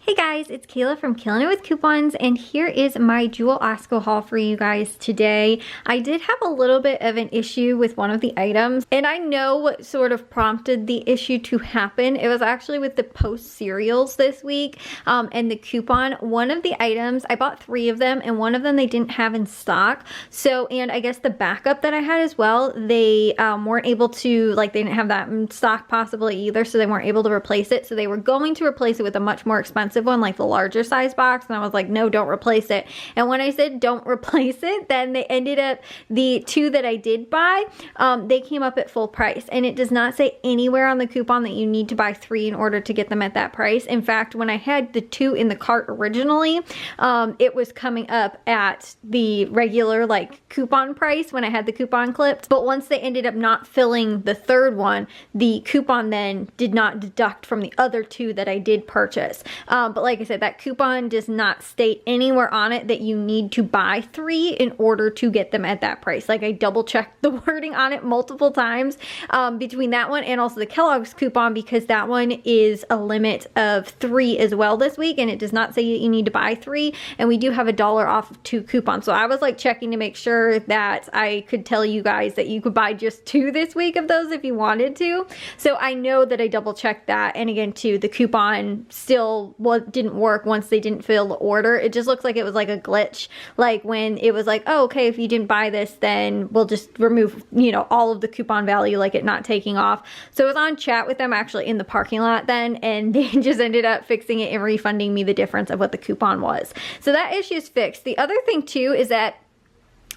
Hey guys, it's Kayla from Killing It With Coupons, and here is my Jewel-Osco haul for you guys today. I did have a little bit of an issue with one of the items, and I know what sort of prompted the issue to happen. It was actually with the Post cereals this week, and the coupon. One of the items, I bought 3 of them, and one of them they didn't have in stock. So, and I guess the backup that I had as well, they weren't able to, like, they didn't have that in stock possibly either, so they weren't able to replace it. So they were going to replace it with a much more expensive one, like the larger size box, and I was like, no, don't replace it. And when I said don't replace it, then they ended up, the 2 that I did buy, they came up at full price, and it does not say anywhere on the coupon that you need to buy 3 in order to get them at that price. In fact, when I had the 2 in the cart originally, it was coming up at the regular like coupon price when I had the coupon clipped, but once they ended up not filling the 3rd one, the coupon then did not deduct from the other 2 that I did purchase. But like I said, that coupon does not state anywhere on it that you need to buy 3 in order to get them at that price. Like, I double checked the wording on it multiple times between that one and also the Kellogg's coupon, because that one is a limit of 3 as well this week, and it does not say you need to buy 3, and we do have $1 off of 2 coupons. So I was like checking to make sure that I could tell you guys that you could buy just 2 this week of those if you wanted to. So I know that I double checked that, and again too, the coupon still didn't work once they didn't fill the order. It just looks like it was like a glitch, like when it was like, oh, okay, if you didn't buy this, then we'll just remove, you know, all of the coupon value, like it not taking off. So I was on chat with them actually in the parking lot then, and they just ended up fixing it and refunding me the difference of what the coupon was. So that issue is fixed. The other thing too is that,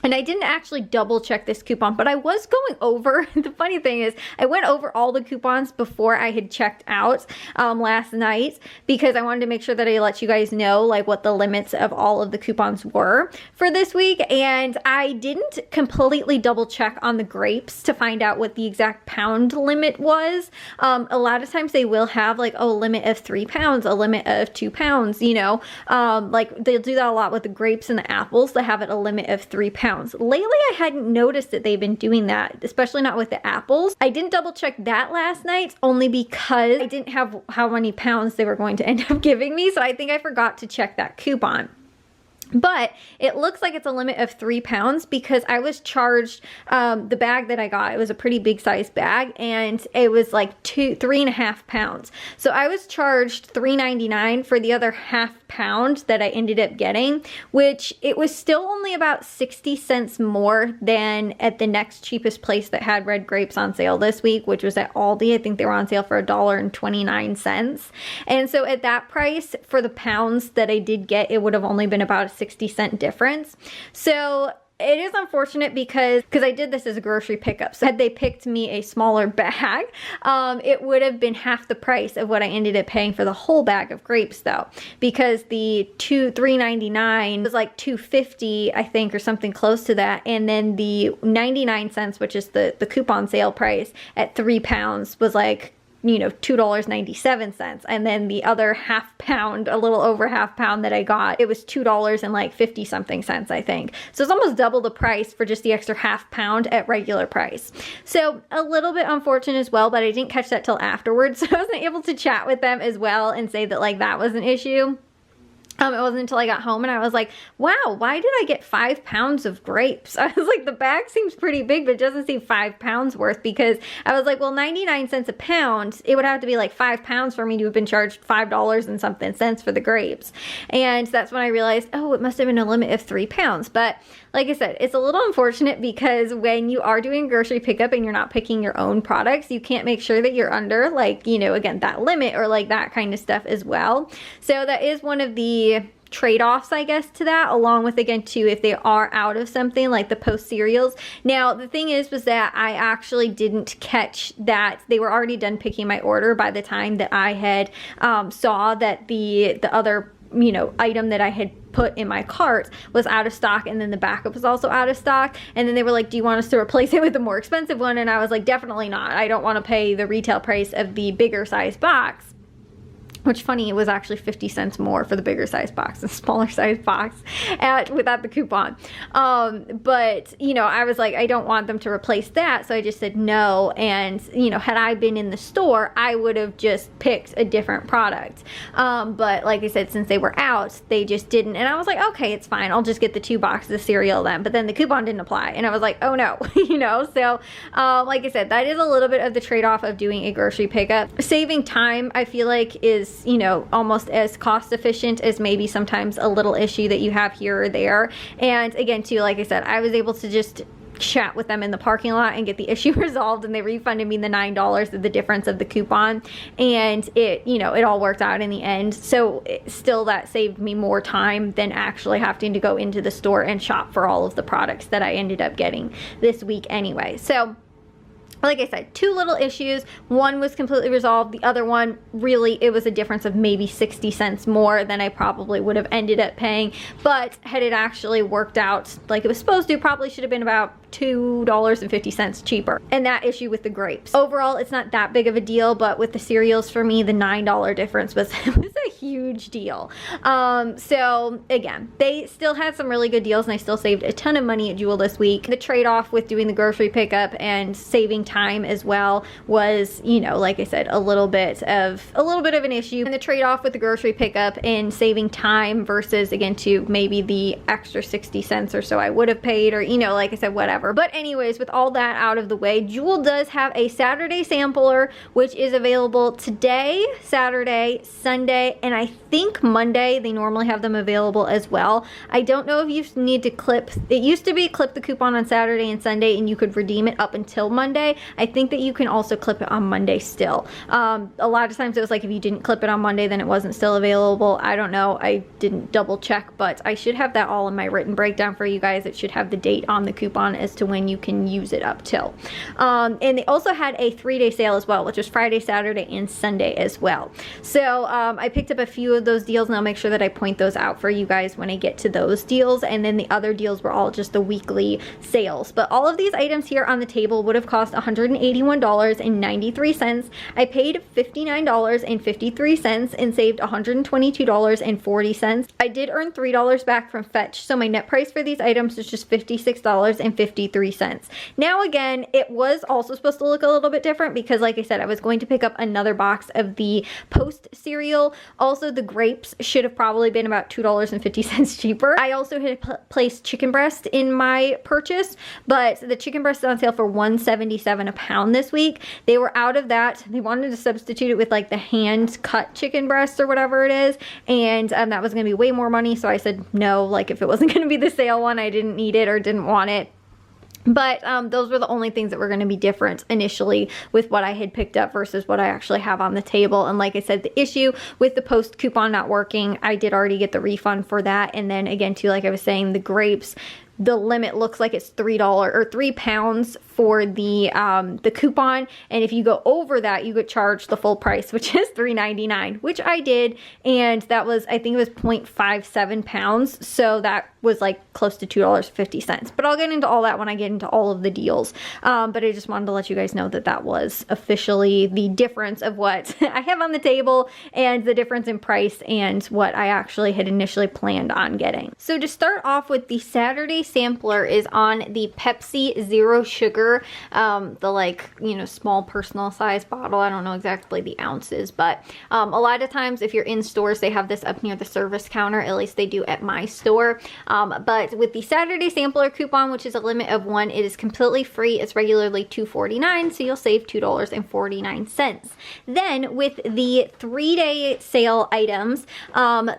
and I didn't actually double check this coupon, but I was going over, the funny thing is, I went over all the coupons before I had checked out last night, because I wanted to make sure that I let you guys know like what the limits of all of the coupons were for this week. And I didn't completely double check on the grapes to find out what the exact pound limit was. A lot of times they will have like a limit of 3 pounds, a limit of 2 pounds, you know, like they'll do that a lot with the grapes and the apples. They have it a limit of 3 pounds. Lately, I hadn't noticed that they've been doing that, especially not with the apples. I didn't double check that last night only because I didn't have how many pounds they were going to end up giving me, so I think I forgot to check that coupon. But it looks like it's a limit of 3 pounds because I was charged the bag that I got. It was a pretty big size bag, and it was like 3.5 pounds. So I was charged $3.99 for the other half pound that I ended up getting, which it was still only about 60 cents more than at the next cheapest place that had red grapes on sale this week, which was at Aldi. I think they were on sale for $1.29. And so at that price, for the pounds that I did get, it would have only been about a 60-cent difference. So it is unfortunate because I did this as a grocery pickup. So had they picked me a smaller bag, it would have been half the price of what I ended up paying for the whole bag of grapes though, because the $3.99 was like $2.50, I think, or something close to that. And then the 99 cents, which is the coupon sale price at 3 pounds, was like, you know, $2.97. And then the other half pound, a little over half pound that I got, it was $2 and like 50 something cents, I think. So it's almost double the price for just the extra half pound at regular price. So a little bit unfortunate as well, but I didn't catch that till afterwards. So I wasn't able to chat with them as well and say that like that was an issue. It wasn't until I got home and I was like, wow, why did I get 5 pounds of grapes? I was like, the bag seems pretty big, but it doesn't seem 5 pounds worth, because I was like, well, 99 cents a pound, it would have to be like 5 pounds for me to have been charged $5 and something cents for the grapes. And that's when I realized, oh, it must have been a limit of 3 pounds. But like I said, it's a little unfortunate because when you are doing grocery pickup and you're not picking your own products, you can't make sure that you're under, like, you know, again, that limit or like that kind of stuff as well. So that is one of the trade-offs, I guess, to that, along with, again, too, if they are out of something like the Post cereals. Now, the thing was that I actually didn't catch that they were already done picking my order by the time that I had saw that the other, you know, item that I had put in my cart was out of stock, and then the backup was also out of stock. And then they were like, do you want us to replace it with a more expensive one? And I was like, definitely not. I don't want to pay the retail price of the bigger size box. which funny, it was actually 50 cents more for the bigger size box and smaller size box without the coupon. But you know, I was like, I don't want them to replace that, so I just said no. And you know, had I been in the store, I would have just picked a different product. But like I said, since they were out, they just didn't. And I was like, okay, it's fine, I'll just get the 2 boxes of cereal then. But then the coupon didn't apply, and I was like, oh no. You know, so like I said, that is a little bit of the trade-off of doing a grocery pickup. Saving time, I feel like, is, you know, almost as cost efficient as maybe sometimes a little issue that you have here or there. And again, too, like I said, I was able to just chat with them in the parking lot and get the issue resolved, and they refunded me the $9 of the difference of the coupon, and it, you know, it all worked out in the end. So still, that saved me more time than actually having to go into the store and shop for all of the products that I ended up getting this week anyway. So like I said, 2 little issues. One was completely resolved. The other one, really, it was a difference of maybe 60 cents more than I probably would have ended up paying. But had it actually worked out like it was supposed to, probably should have been about $2.50 cheaper. And that issue with the grapes. Overall, it's not that big of a deal, but with the cereals, for me, the $9 difference was, was a huge deal. So again, they still had some really good deals, and I still saved a ton of money at Jewel this week. The trade-off with doing the grocery pickup and saving time as well was, you know, like I said, a little bit of an issue. And the trade-off with the grocery pickup and saving time versus, again, to maybe the extra 60 cents or so I would have paid, or, you know, like I said, whatever. But anyways, with all that out of the way, Jewel does have a Saturday sampler, which is available today, Saturday, Sunday, and I think Monday. They normally have them available as well. I don't know if you need to clip, it used to be clip the coupon on Saturday and Sunday and you could redeem it up until Monday. I think that you can also clip it on Monday still. A lot of times it was like if you didn't clip it on Monday, then it wasn't still available. I don't know, I didn't double check, but I should have that all in my written breakdown for you guys. It should have the date on the coupon as to when you can use it up till. And they also had a 3-day sale as well, which was Friday, Saturday, and Sunday as well. So I picked up a few of those deals, and I'll make sure that I point those out for you guys when I get to those deals. And then the other deals were all just the weekly sales. But all of these items here on the table would have cost $181.93. I paid $59.53 and saved $122.40. I did earn $3 back from Fetch, so my net price for these items is just $56.53. Now again, it was also supposed to look a little bit different because, like I said, I was going to pick up another box of the Post cereal. Also, the grapes should have probably been about $2.50 cheaper. I also had placed chicken breast in my purchase, but the chicken breast is on sale for $1.77 a pound this week. They were out of that. They wanted to substitute it with like the hand cut chicken breast or whatever it is, and that was going to be way more money, so I said no. Like, if it wasn't going to be the sale one, I didn't need it or didn't want it. But those were the only things that were going to be different initially with what I had picked up versus what I actually have on the table. And like I said, the issue with the Post coupon not working, I did already get the refund for that. And then again, too, like I was saying, the grapes, the limit looks like it's $3 or 3 pounds for the coupon, and if you go over that, you get charged the full price, which is $3.99, which I did, and that was, I think it was 0.57 pounds, so that was like close to $2.50. But I'll get into all that when I get into all of the deals. But I just wanted to let you guys know that that was officially the difference of what I have on the table and the difference in price and what I actually had initially planned on getting. So to start off with, the Saturday sampler is on the Pepsi Zero Sugar, the, like, you know, small personal size bottle. I don't know exactly the ounces, but a lot of times if you're in stores, they have this up near the service counter. At least they do at my store. But with the Saturday sampler coupon, which is a limit of 1, it is completely free. It's regularly $2.49, so you'll save $2.49. Then with the 3-day sale items,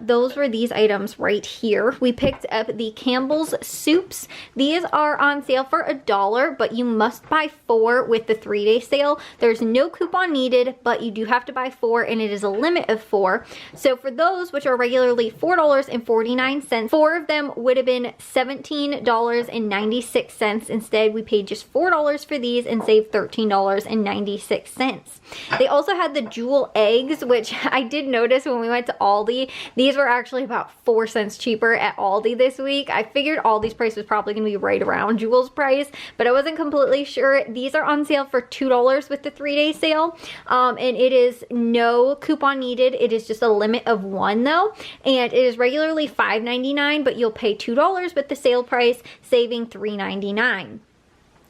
those were these items right here. We picked up the Campbell's soups. These are on sale for $1, but you must buy 4 with the 3-day sale. There's no coupon needed, but you do have to buy 4, and it is a limit of 4. So for those, which are regularly $4.49, 4 of them would have been $17.96. Instead, we paid just $4 for these and saved $13.96. They also had the Jewel eggs, which I did notice when we went to Aldi. These were actually about 4 cents cheaper at Aldi this week. I figured Aldi's price was probably going to be right around Jewel's price, but I wasn't completely absolutely sure. These are on sale for $2 with the 3-day sale. And it is no coupon needed. It is just a limit of 1 though. And it is regularly $5.99, but you'll pay $2 with the sale price, saving $3.99.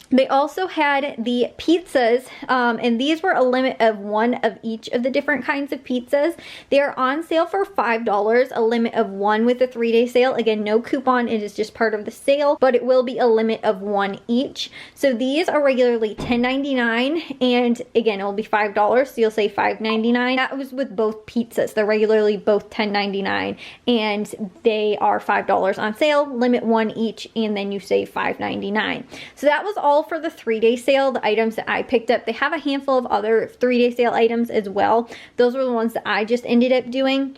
They also had the pizzas, and these were a limit of 1 of each of the different kinds of pizzas. They are on sale for $5, a limit of 1 with the 3-day sale. Again, no coupon, it is just part of the sale, but it will be a limit of 1 each. So these are regularly $10.99, and again, it will be $5, so you'll say $5.99. That was with both pizzas. They're regularly both $10.99, and they are $5 on sale, limit 1 each, and then you save $5.99. So that was all for the 3-day sale, the items that I picked up. They have a handful of other 3-day sale items as well. Those were the ones that I just ended up doing.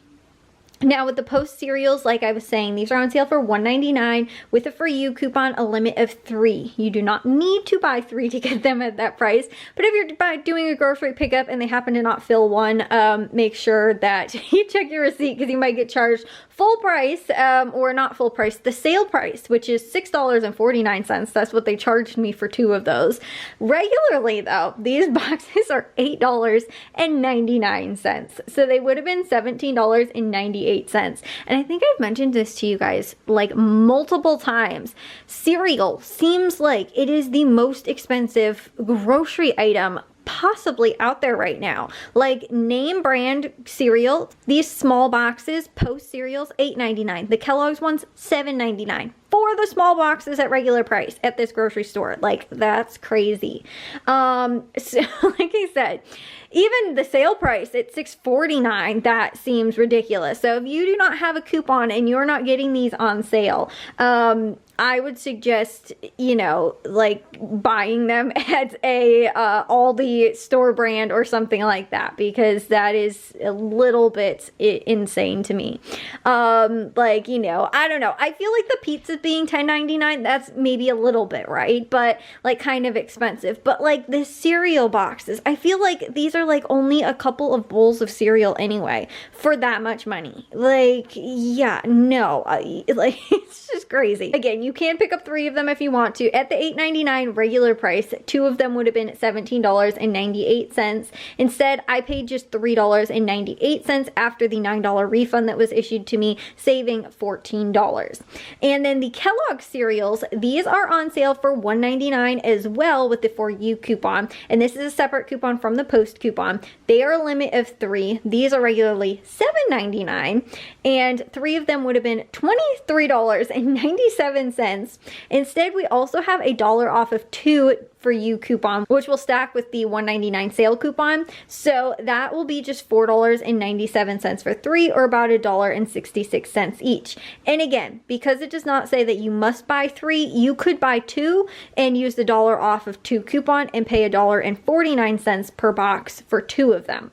Now with the Post cereals, like I was saying, these are on sale for $1.99 with a For You coupon, a limit of 3. You do not need to buy 3 to get them at that price, but if you're doing a grocery pickup and they happen to not fill one, make sure that you check your receipt because you might get charged full price, or not full price, the sale price, which is $6.49. That's what they charged me for 2 of those. Regularly though, these boxes are $8.99. So they would have been $17.98. And I think I've mentioned this to you guys like multiple times. Cereal seems like it is the most expensive grocery item possibly out there right now. Like name brand cereal, these small boxes, Post cereals, $8.99. The Kellogg's ones, $7.99 for the small boxes at regular price at this grocery store. Like that's crazy. So like I said, even the sale price at $6.49, that seems ridiculous. So if you do not have a coupon and you're not getting these on sale, I would suggest, you know, like buying them at a Aldi store brand or something like that, because that is a little bit insane to me. Like, you know, I don't know. I feel like the pizzas being $10.99, that's maybe a little bit, right? But like kind of expensive. But like the cereal boxes, I feel like these are like only a couple of bowls of cereal anyway for that much money. Like, yeah, no, like it's just crazy. Again, you can pick up 3 of them if you want to. At the $8.99 regular price, 2 of them would have been $17.98. Instead, I paid just $3.98 after the $9 refund that was issued to me, saving $14. And then the Kellogg cereals, these are on sale for $1.99 as well with the For You coupon. And this is a separate coupon from the Post coupon. They are a limit of 3. These are regularly $7.99, and 3 of them would have been $23.97. Instead, we also have a $1 off of 2 For You coupon, which will stack with the $1.99 sale coupon. So that will be just $4.97 for 3, or about $1.66 each. And again, because it does not say that you must buy 3, you could buy 2 and use the $1 off of 2 coupon and pay $1.49 per box for 2 of them.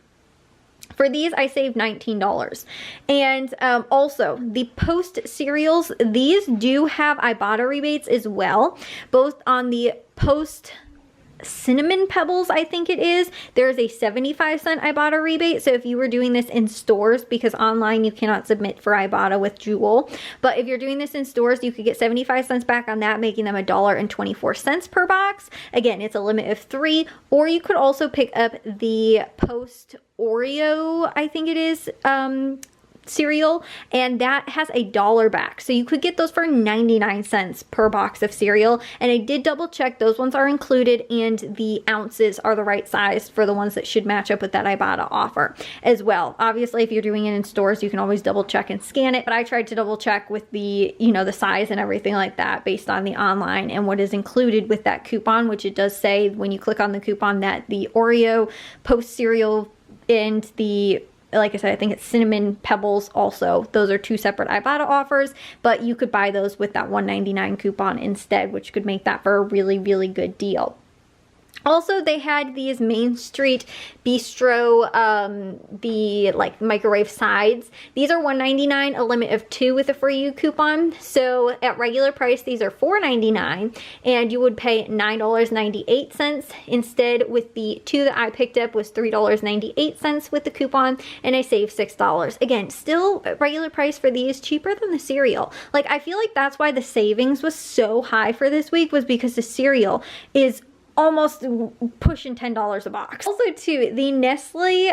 For these, I saved $19. And also, the Post cereals, these do have Ibotta rebates as well, both on the Post Cinnamon Pebbles, I think it is. There's a 75-cent Ibotta rebate. So if you were doing this in stores, because online you cannot submit for Ibotta with Jewel, but if you're doing this in stores, you could get 75 cents back on that, making them $1.24 per box. Again, it's a limit of 3. Or you could also pick up the Post Oreo, I think it is, cereal, and that has $1 back. So you could get those for 99 cents per box of cereal. And I did double check, those ones are included, and the ounces are the right size for the ones that should match up with that Ibotta offer as well. Obviously, if you're doing it in stores, you can always double check and scan it, but I tried to double check with the, you know, the size and everything like that based on the online and what is included with that coupon, which it does say when you click on the coupon that the Oreo Post cereal and the, like I said, I think it's Cinnamon Pebbles also. Those are 2 separate Ibotta offers, but you could buy those with that $1.99 coupon instead, which could make that for a really, really good deal. Also, they had these Main Street Bistro, the like microwave sides. These are $1.99, a limit of 2 with a For You coupon. So at regular price, these are $4.99, and you would pay $9.98. Instead, with the 2 that I picked up was $3.98 with the coupon, and I saved $6. Again, still regular price for these, cheaper than the cereal. Like, I feel like that's why the savings was so high for this week, was because the cereal is almost pushing $10 a box. Also too, the Nestle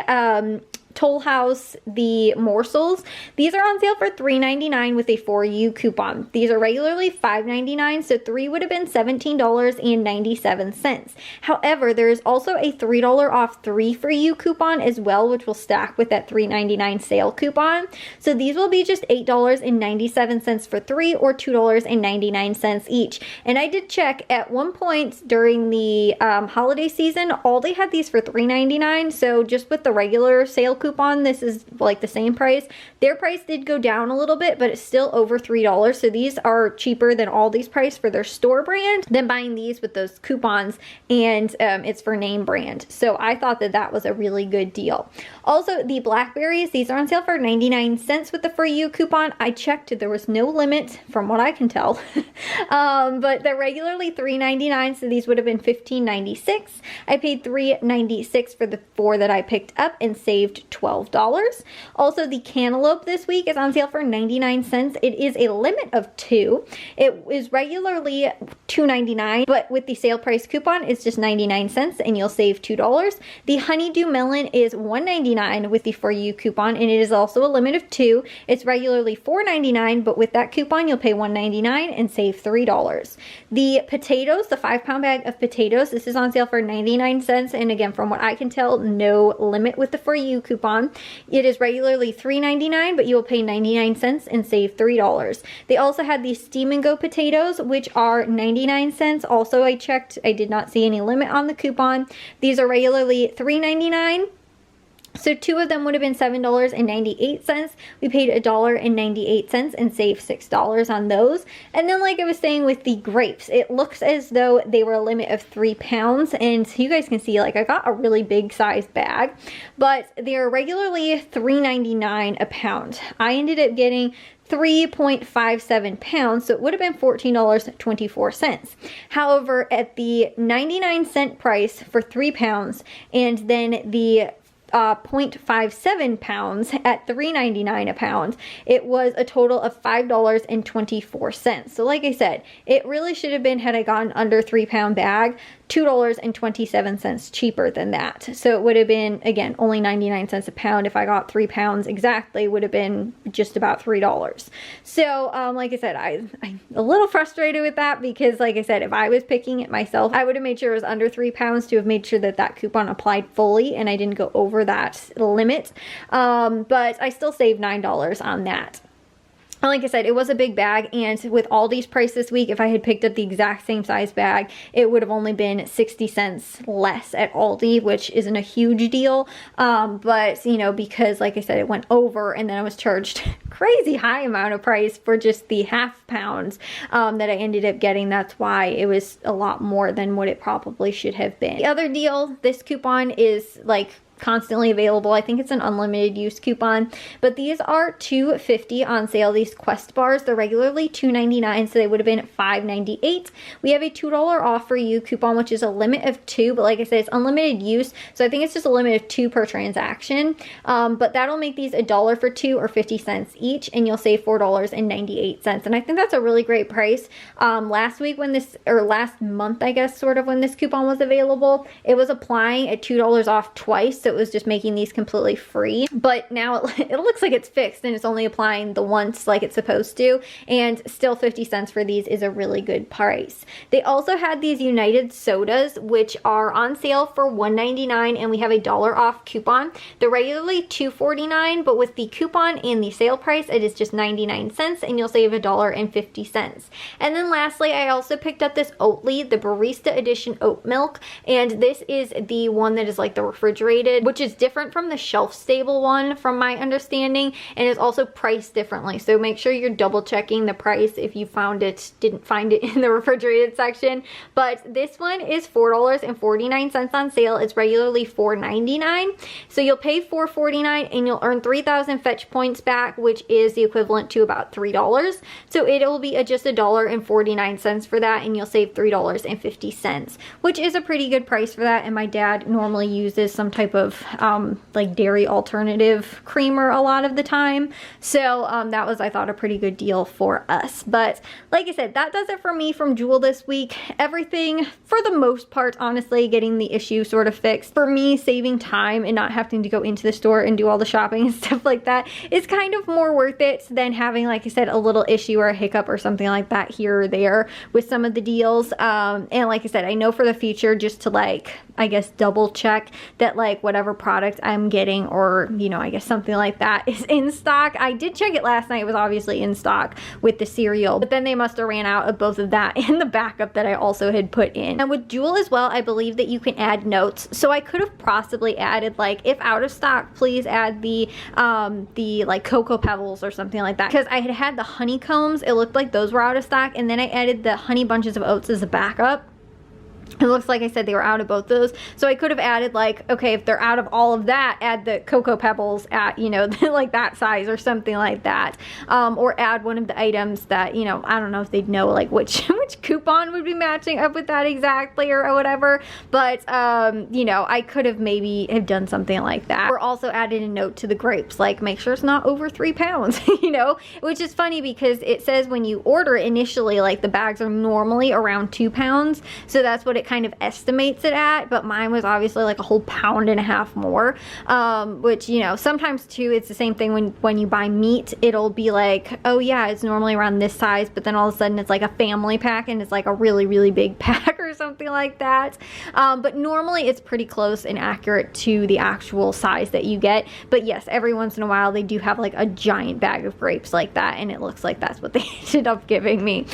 Toll House, the morsels, these are on sale for $3.99 with a 4U coupon. These are regularly $5.99, so 3 would have been $17.97. However, there is also a $3 off 3 for you coupon as well, which will stack with that $3.99 sale coupon. So these will be just $8.97 for 3 or $2.99 each. And I did check at one point during the holiday season, Aldi had these for $3.99. So just with the regular sale coupon, this is like the same price. Their price did go down a little bit, but it's still over $3. So these are cheaper than Aldi's price for their store brand than buying these with those coupons, and it's for name brand. So I thought that that was a really good deal. Also, the blackberries, these are on sale for 99 cents with the For You coupon. I checked, there was no limit from what I can tell. But they're regularly $3.99, so these would have been $15.96. I paid $3.96 for the 4 that I picked up and saved $12. Also, the cantaloupe this week is on sale for 99 cents. It is a limit of 2. It is regularly $2.99, but with the sale price coupon, it's just 99 cents and you'll save $2. The honeydew melon is $1.99 with the For You coupon, and it is also a limit of 2. It's regularly $4.99, but with that coupon, you'll pay $1.99 and save $3. The potatoes, the 5-pound bag of potatoes, this is on sale for 99 cents, and again, from what I can tell, no limit with the For You coupon. It is regularly $3.99, but you will pay 99 cents and save $3. They also had these Steam and Go potatoes, which are 99 cents. Also, I checked, I did not see any limit on the coupon. These are regularly $3.99. So 2 of them would have been $7.98. We paid $1.98 and saved $6 on those. And then, like I was saying with the grapes, it looks as though they were a limit of 3 pounds. And you guys can see, like, I got a really big size bag, but they're regularly $3.99 a pound. I ended up getting 3.57 pounds, so it would have been $14.24. However, at the 99-cent price for 3 pounds, and then the 0.57 pounds at $3.99 a pound, it was a total of $5.24. So like I said, it really should have been, had I gotten under 3-pound bag, $2.27 cheaper than that. So it would have been, again, only 99 cents a pound. If I got 3 pounds exactly, would have been just about $3. So like I said, I'm a little frustrated with that, because like I said, if I was picking it myself, I would have made sure it was under 3 pounds to have made sure that that coupon applied fully and I didn't go over that limit. But I still saved $9 on that. Like I said, it was a big bag, and with Aldi's price this week, if I had picked up the exact same size bag, it would have only been 60 cents less at Aldi, which isn't a huge deal. But, you know, because like I said, it went over, and then I was charged crazy high amount of price for just the half pounds that I ended up getting. That's why it was a lot more than what it probably should have been. The other deal, this coupon is like constantly available. I think it's an unlimited use coupon, but these are $2.50 on sale. These Quest bars, they're regularly $2.99, so they would have been $5.98. We have a $2 off for you coupon, which is a limit of 2, but like I said, it's unlimited use, so I think it's just a limit of 2 per transaction. But that'll make these $1 for 2 or 50 cents each, and you'll save $4.98. And I think that's a really great price. Last week when this, or last month, I guess, sort of when this coupon was available, it was applying at $2 off twice, so it was just making these completely free. But now it looks like it's fixed and it's only applying the once like it's supposed to, and still 50 cents for these is a really good price. They also had these United sodas, which are on sale for $1.99, and we have a $1 off coupon. They're regularly $2.49, but with the coupon and the sale price, it is just 99 cents, and you'll save $1.50. And then lastly, I also picked up this Oatly, the Barista Edition oat milk, and this is the one that is like the refrigerated, which is different from the shelf stable one from my understanding, and is also priced differently. So make sure you're double checking the price if you didn't find it in the refrigerated section. But this one is $4.49 on sale. It's regularly $4.99. So you'll pay $4.49 and you'll earn 3,000 fetch points back, which is the equivalent to about $3. So it'll be just $1.49 for that, and you'll save $3.50, which is a pretty good price for that. And my dad normally uses some type of of like dairy alternative creamer a lot of the time. So that was, I thought, a pretty good deal for us. But like I said, that does it for me from Jewel this week. Everything, for the most part, honestly, getting the issue sort of fixed. For me, saving time and not having to go into the store and do all the shopping and stuff like that is kind of more worth it than having, like I said, a little issue or a hiccup or something like that here or there with some of the deals. And like I said, I know for the future, just to like, I guess, double check that like whatever product I'm getting, or, you know, I guess something like that, is in stock. I did check it last night. It was obviously in stock with the cereal, but then they must have ran out of both of that and the backup that I also had put in. And with Jewel as well, I believe that you can add notes. So I could have possibly added, like, if out of stock, please add the like Cocoa Pebbles or something like that, because I had the honeycombs. It looked like those were out of stock, and then I added the honey bunches of oats as a backup. It looks like I said they were out of both those. So I could have added, like, okay, if they're out of all of that, add the Cocoa Pebbles at, you know, like that size or something like that. Or add one of the items that, you know, I don't know if they'd know like which coupon would be matching up with that exactly or whatever. But, you know, I could have maybe have done something like that. Or also added a note to the grapes, like make sure it's not over 3 pounds, you know, which is funny because it says when you order initially, like the bags are normally around 2 pounds. So that's what it kind of estimates it at, but mine was obviously like a whole 1.5 pounds more, which, you know, sometimes too, it's the same thing when you buy meat. It'll be like, oh yeah, it's normally around this size, but then all of a sudden it's like a family pack and it's like a really, really big pack or something like that. But normally it's pretty close and accurate to the actual size that you get. But yes, every once in a while they do have like a giant bag of grapes like that, and it looks like that's what they ended up giving me,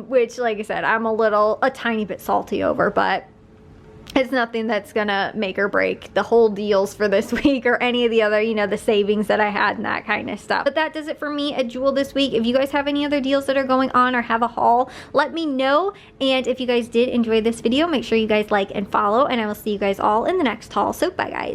which, like I said, I'm a tiny bit salty over, but it's nothing that's gonna make or break the whole deals for this week or any of the other, you know, the savings that I had and that kind of stuff. But that does it for me at Jewel this week. If you guys have any other deals that are going on or have a haul, let me know. And if you guys did enjoy this video, make sure you guys like and follow, and I will see you guys all in the next haul. So bye guys.